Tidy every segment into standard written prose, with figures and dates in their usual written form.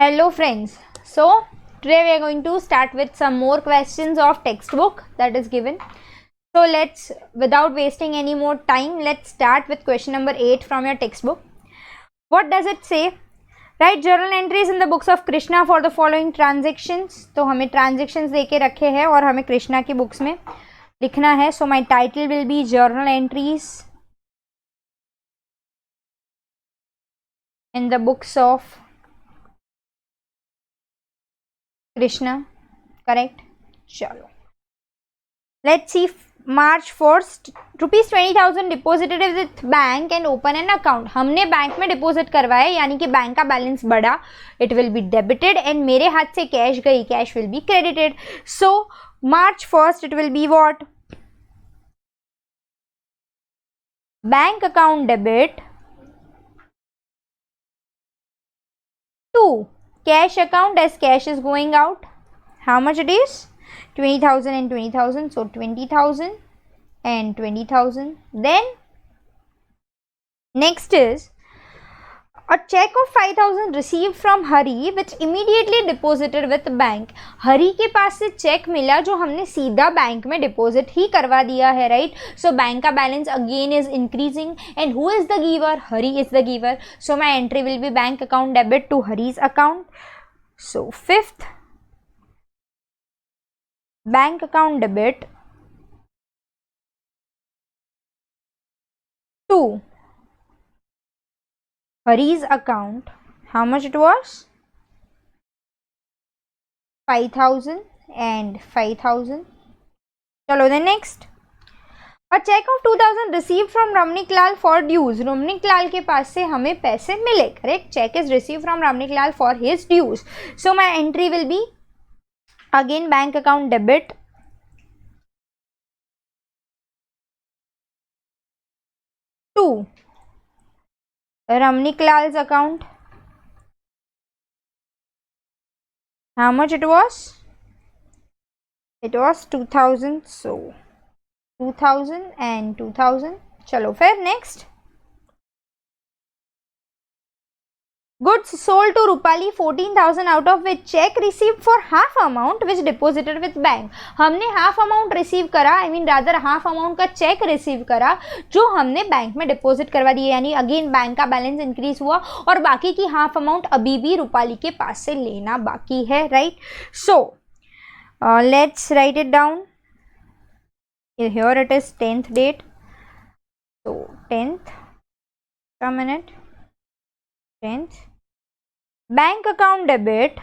Hello friends. So today we are going to start with some more questions of textbook that is given. So let's, without wasting any more time, let's start with question number 8 from your textbook. What does it say? Write journal entries in the books of Krishna for the following transactions. तो हमें transactions देके रखे हैं और हमें कृष्णा की books में लिखना है. So my title will be journal entries in the books of Krishna. Correct. चलो let's see. March 1st, rupees 20,000 deposited with bank and open an account. हमने बैंक में डिपॉजिट करवाया यानी कि बैंक का बैलेंस बढ़ा. It will be debited and मेरे हाथ से कैश गई, cash will be credited. So March 1st it will be what? Bank account debit to cash account as cash is going out. How much it is? 20,000 and 20,000. So 20,000 and 20,000. Then next is a check of 5,000 received from Hari which immediately deposited with bank. हरी के पास से check मिला जो हमने सीधा bank में deposit ही करवा दिया है, राइट. सो बैंक का balance again is increasing and who is the giver? Hari is the giver. So my entry will be bank account debit to Hari's account. So 5th, bank account debit to Hari's account. How much it was? 5,000 and 5,000. चलो then next. A check of 2,000 received from Ramnik Lal for dues. Ramnik Lal के पास से हमें पैसे मिले, correct? Check is received from Ramnik Lal for his dues. So my entry will be again bank account debit to Ramnik Lal's account. How much it was? It was 2,000. So 2,000 and 2,000. चलो फिर next. Goods sold to Rupali 14,000 out of which check received for half amount which deposited with bank. हमने half amount receive करा, I mean rather half amount का check receive करा जो हमने bank में deposit करवा दिए, यानी again बैंक का बैलेंस इंक्रीज हुआ और बाकी की half amount अभी भी रूपाली के पास से लेना बाकी है, right? So let's write it down. Here it is 10th date. So 10th, a minute, 10th, bank account debit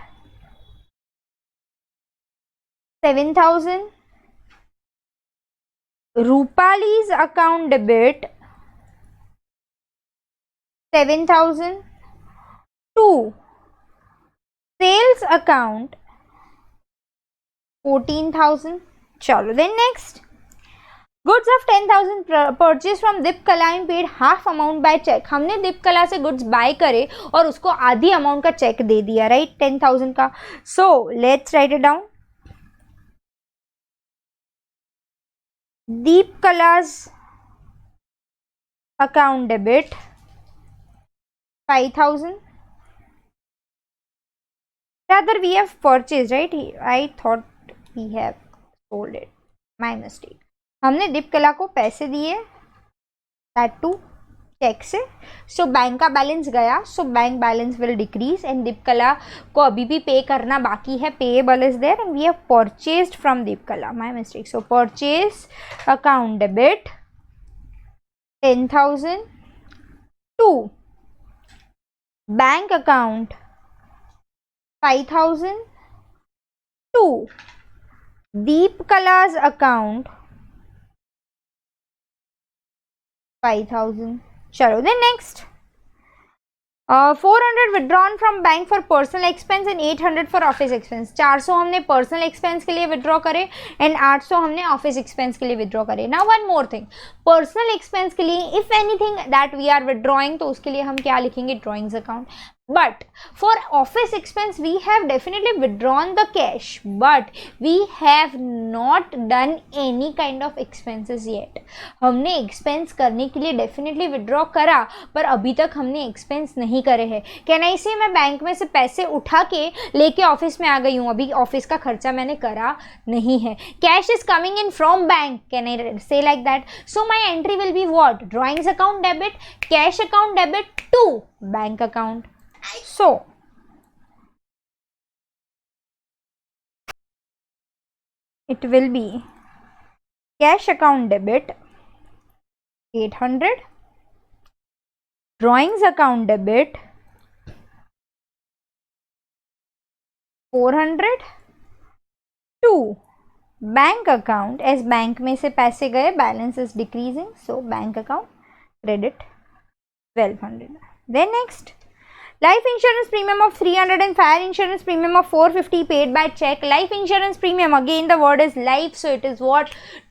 7,000, Rupali's account debit 7,000 to sales account 14,000. चलो then next. Goods of 10,000 purchase from Deep Kala and paid half amount by cheque. हमने दीप कला से goods by करे और उसको आधी amount का check दे दिया, राइट, 10,000 का. So let's write it down. Deep Kala's account debit 5,000. rather we have purchased, right? I thought we have sold it. My mistake. हमने दीप कला को पैसे दिए दैट टू चेक से. सो बैंक का बैलेंस गया, so bank balance will decrease and Deep Kala को अभी भी पे करना बाकी है. Payable is there and we have purchased from Deep Kala. My mistake. So purchase account debit 10,000 to bank account 5,000 to Deep Kala's account 5,000. चलो then next. 400 withdrawn from bank for personal expense and 800 for office expense. 400 हमने personal expense के लिए withdraw करे and 800 हमने office expense के लिए withdraw करे. Now one more thing. Personal expense के लिए if anything that we are withdrawing तो उसके लिए हम क्या लिखेंगे? Drawings account. But for office expense we have definitely withdrawn the cash, but we have not done any kind of expenses yet. हमने expense करने के लिए definitely withdraw करा, पर अभी तक हमने expense नहीं करे हैं. Can I say मैं बैंक में से पैसे उठा के लेके ऑफिस में आ गई हूँ, अभी ऑफिस का खर्चा मैंने करा नहीं है. Cash is coming in from bank. Can I say like that? So my entry will be what? Drawings account debit, cash account debit to bank account. So it will be cash account debit 800, drawings account debit 400 to bank account. As bank में से पैसे गए, balance is decreasing, so bank account credit 1200. Then next, life insurance premium of 300 and fire insurance premium of 450 paid by check. Life insurance premium, again the word is life, so it is what?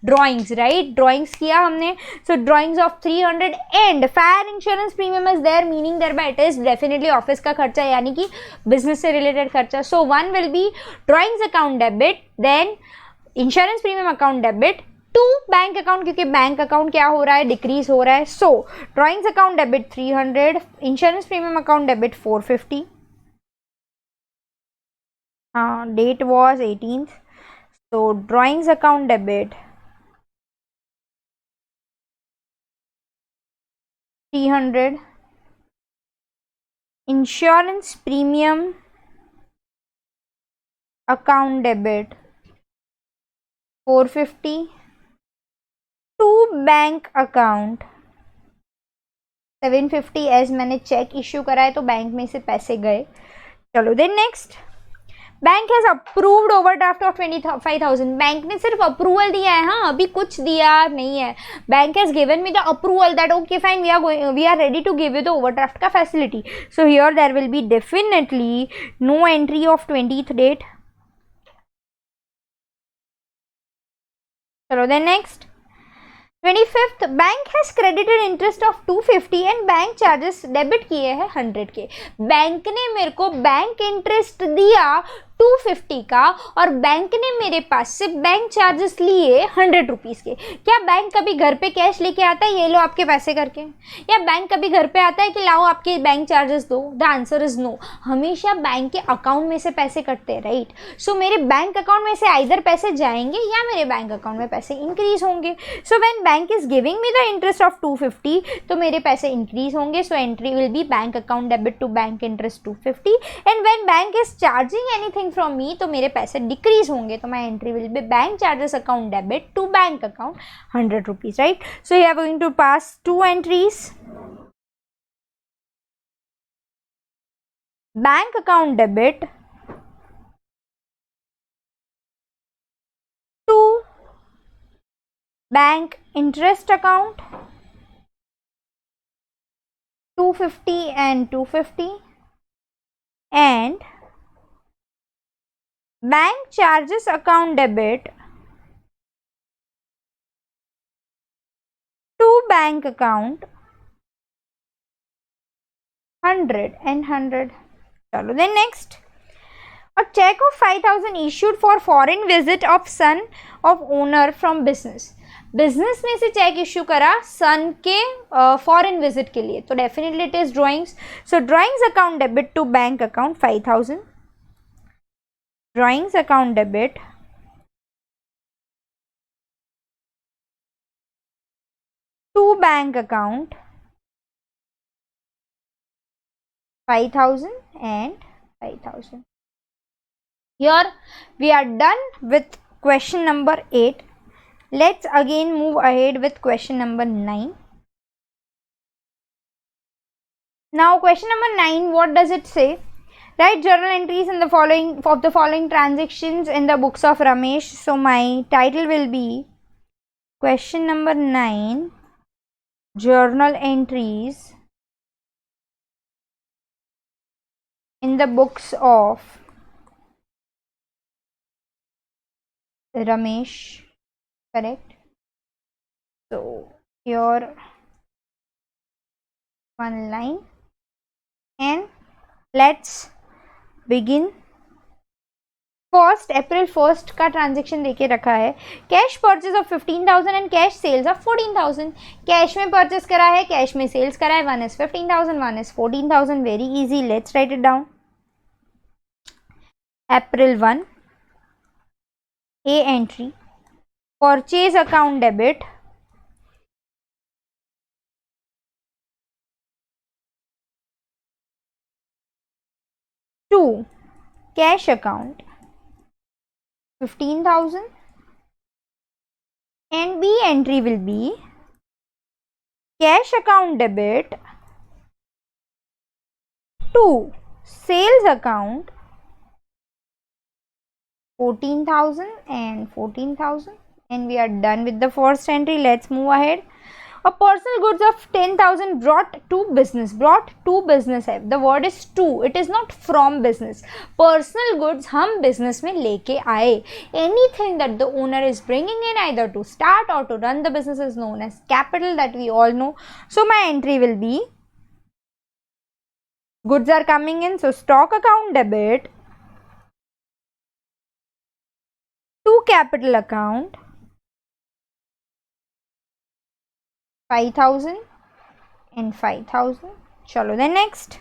Drawings, right? Drawings किया हमने, so drawings of 300 and fire insurance premium is there, meaning thereby it is definitely office का खर्चा, यानी कि business से related खर्चा. So one will be drawings account debit, then insurance premium account debit to bank account, क्योंकि bank account क्या हो रहा है? डिक्रीज हो रहा है. So drawings account debit 300, insurance premium account debit 450. हाँ, date was 18th. So drawings account debit 300, insurance premium account debit 450 to bank account 750. As मैंने चेक इश्यू करा है तो बैंक में से पैसे गए. चलो then next, bank has approved overdraft of 25,000. Bank ने सिर्फ अप्रूवल दिया है, हाँ, अभी कुछ दिया नहीं है. Bank has given me the approval that okay fine, we are ready to give you the overdraft का facility. So here there will be definitely no entry of 20th date. चलो then next, 25th, bank has credited interest of 250 and bank charges debit किए हैं 100 के. Bank ने मेरे को bank interest दिया 250 का और बैंक ने मेरे पास से बैंक चार्जेस लिए 100 रुपीज़ के. क्या बैंक कभी घर पे कैश लेके आता है, ये लो आपके पैसे करके? या बैंक कभी घर पे आता है कि लाओ आपके बैंक चार्जेस दो? The answer is no. हमेशा बैंक के अकाउंट में से पैसे कटते हैं, राइट? सो मेरे बैंक अकाउंट में से आइदर पैसे जाएंगे या मेरे बैंक अकाउंट में पैसे इंक्रीज होंगे. So when bank is giving me the interest of 250, तो मेरे पैसे इंक्रीज होंगे. So entry will be bank account debit to bank interest 250. And when bank is charging anything from me, तो मेरे पैसे डिक्रीज होंगे. तो my entry will be bank charges account debit to bank account 100 rupees, right? So you are going to pass two entries. Bank account debit to bank interest account 250 and 250, and bank charges account debit to bank account 100 and 100. चलो then next, a check of 5,000 issued for foreign visit of son of owner from business. Business में से check issue करा सन के foreign visit के लिए, तो definitely it is drawings. So drawings account debit to bank account 5,000, drawings account debit to bank account 5,000 and 5,000. Here we are done with question number 8. Let's again move ahead with question number 9. Now question number 9, what does it say? Write journal entries in the following transactions in the books of Ramesh. So my title will be question number 9, journal entries in the books of Ramesh. Correct. So here one line and let's begin. First April 1 का transaction देके रखा है। Cash purchase of 15,000 and cash sales of 14,000। Cash में purchase करा है, cash में sales करा है। 1 is 15,000, 1 is 14,000। Very easy, let's write it down. April 1, A entry, purchase account debit, to cash account 15,000, and B entry will be cash account debit to sales account 14,000 and 14,000, and we are done with the first entry. Let's move ahead. A personal goods of 10,000 brought to business. Brought to business है, the word is to, it is not from business. Personal goods हम business में लेके आए. Anything that the owner is bringing in either to start or to run the business is known as capital, that we all know. So my entry will be, goods are coming in, so stock account debit to capital account 5,000 and 5,000. चलो then next.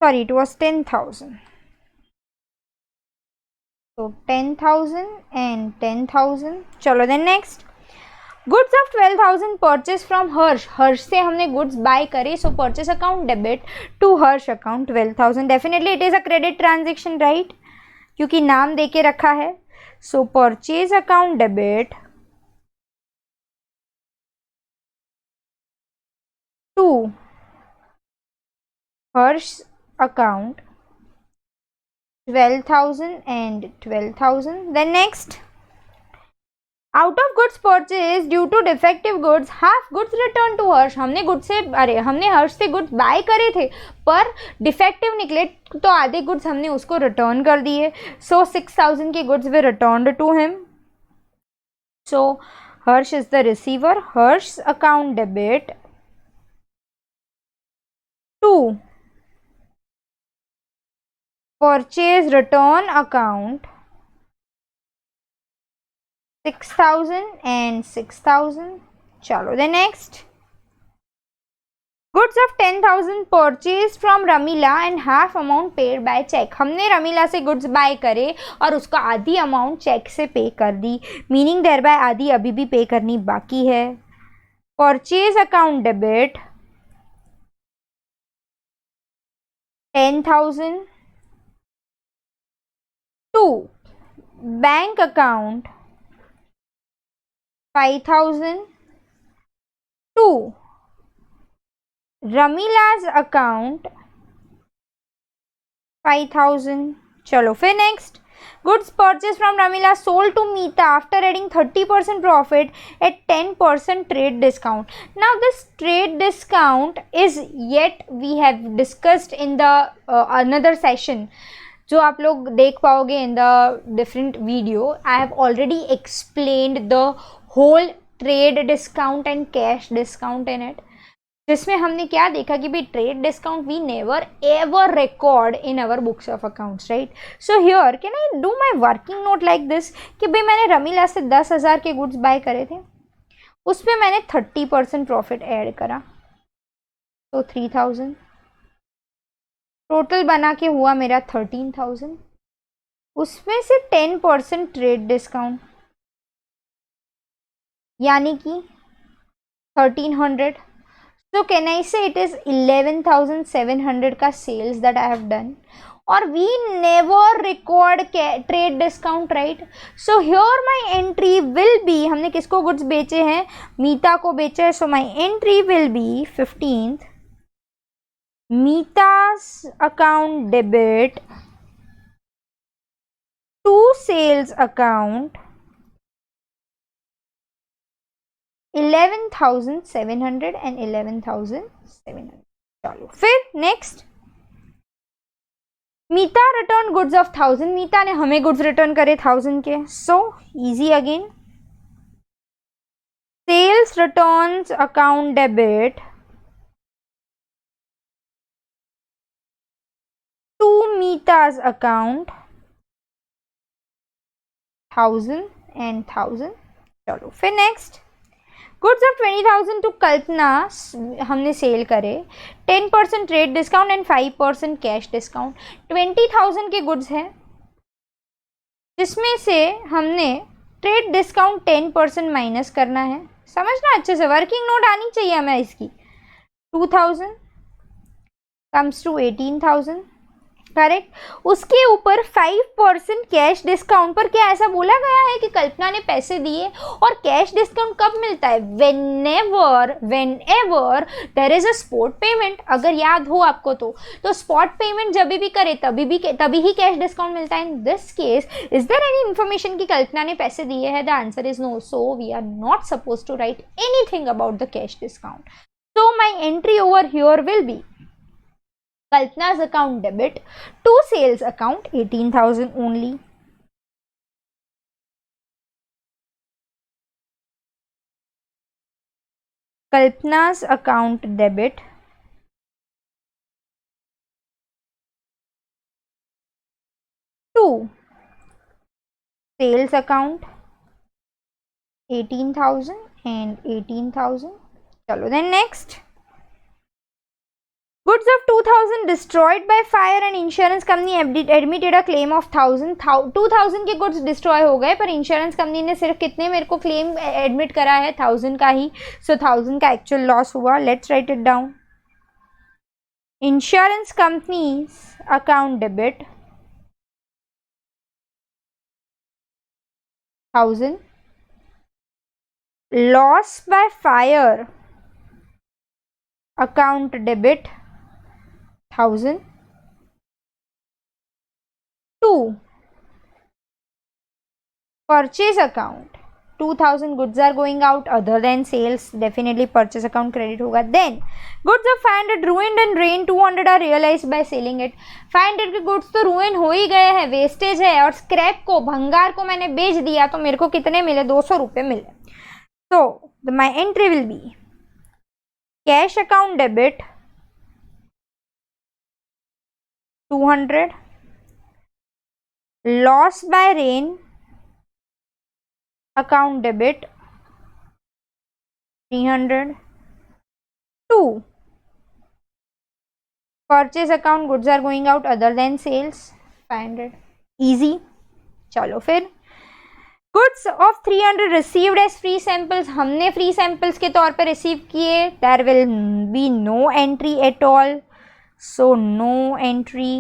Sorry, it was 10,000. So 10,000 and 10,000. चलो then next. Goods of 12,000 purchase from हर्ष. हर्ष से हमने goods buy करे, so purchase account debit to Harsh account 12,000. Definitely it is a credit transaction, right? क्योंकि नाम देके रखा है. So purchase account debit to Harsh account 12,000 and 12,000. Then next, out of goods purchased due to defective goods, half goods returned to हर्ष. हमने हर्ष से goods by करे थे, पर डिफेक्टिव निकले तो आधे गुड्स हमने उसको रिटर्न कर दिए. सो 6,000 के गुड्स वे returned to him. So Harsh is the receiver. Harsh account debit to purchase return account 6,000 and 6,000. चलो then next. Goods of 10,000 purchased from Ramila and half amount paid by check. हमने रमीला से गुड्स बाय करे और उसका आधी अमाउंट चेक से पे कर दी, मीनिंग देयर बाय आधी अभी भी पे करनी बाकी है. Purchase account debit 10,000 to bank account 5,000 to Ramila's account 5,000. चलो फिर next. Goods purchased from Ramila sold to Meeta after adding 30% profit at 10% trade discount. Now this trade discount is yet we have discussed in the another session, जो आप लोग देख पाओगे in the different video. I have already explained the whole trade discount and cash discount in it, जिसमें हमने क्या देखा कि भाई trade discount we never ever record in our books of accounts, right. So here can I do my working note like this कि भाई मैंने रमीला से 10,000 के गुड्स बाय करे थे, उस पर मैंने 30% प्रॉफिट ऐड करा, तो 3,000 टोटल बना के हुआ मेरा 13,000. उसमें से 10% ट्रेड डिस्काउंट यानी कि 1,300. So can I say it is 11,700 का sales that I have done, or we never record trade discount, right? So here my entry will be, हमने किसको goods बेचे हैं, मीता को बेचा है, so my entry will be 15th Meeta's account debit to sales account 11,700 and 11,700. चलो फिर next. Meeta return goods of 1,000. Meeta ने हमें गुड्स रिटर्न करे 1,000 के, so easy again. Sales returns account debit Sunita's account 1000 and 1000. चलो फिर next, goods of 20,000 to Kalpana हमने sale करे, 10% trade discount and 5% cash discount. 20,000 के गुड्स हैं जिसमें से हमने ट्रेड डिस्काउंट 10% माइनस करना है। समझना अच्छे से, वर्किंग नोट आनी चाहिए हमें इसकी। 2000 कम्स टू 18,000, करेक्ट। उसके ऊपर 5% कैश डिस्काउंट पर क्या ऐसा बोला गया है कि कल्पना ने पैसे दिए? और कैश डिस्काउंट कब मिलता है? whenever there is a spot payment। अगर याद हो आपको तो स्पॉट पेमेंट जब भी करे तभी ही कैश डिस्काउंट मिलता है। In this case is there any information कि कल्पना ने पैसे दिए हैं? The answer is no. So we are not suppose to write anything about the cash discount. So my entry over here will be Kalpana's account debit to sales account 18,000 only. Kalpana's account debit to sales account 18,000 and 18,000. चलो then next. Goods of 2,000 destroyed by fire and insurance company admitted a claim of 1,000. 2,000 के goods destroy हो गए पर insurance company ने सिर्फ कितने मेरे को क्लेम एडमिट करा है? 1,000 का ही। सो 1,000 का एक्चुअल लॉस हुआ। Let's write it down. Insurance companies account debit 1,000, loss by fire account debit 1,000 to purchase account 2,000 goods are going out other than sales, definitely purchase account credit होगा। then goods of 500 ruined and drained 200 are realized by selling it। 500 के goods तो ruin हो ही गए हैं, wastage है, और scrap को, भंगार को मैंने बेच दिया तो मेरे को कितने मिले? 200 रुपये मिले। so my entry will be cash account debit 200, loss by rain account debit 300, to purchase account goods are going out other than sales 500। easy। चलो फिर goods of 300 received as free samples, हमने फ्री सैंपल्स के तौर पे receive किए। There will be no entry at all, so no entry।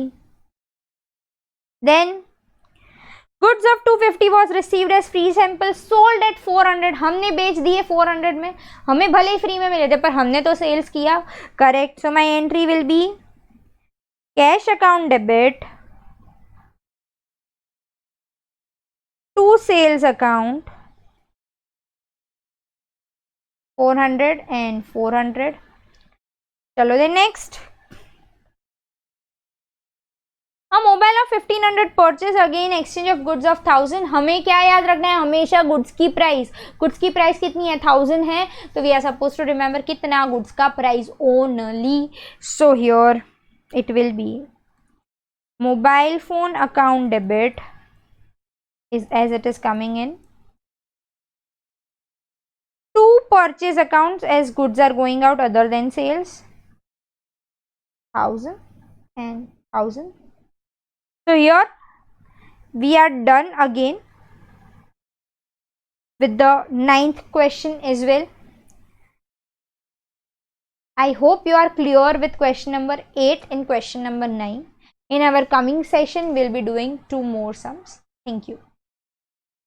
then goods of 250 was received as free samples sold at 400, हमने बेच दिए 400 में, हमें भले ही फ्री में मिले थे पर हमने तो सेल्स किया, correct. so my entry will be cash account debit to sales account 400 and 400। चलो then next, mobile of 1500 purchase again exchange of goods of 1000। हमें क्या याद रखना है? हमेशा गुड्स की प्राइस कितनी है? 1000 है, तो we are suppose to remember कितना? गुड्स का price only. So here it will be mobile phone account debit is as it is coming in to purchase accounts as goods are going out other than sales 1,000 and 1,000। so here we are done again with the 9th question as well। I hope you are clear with question number 8 and question number 9। in our coming session we'll be doing 2 more sums। thank you।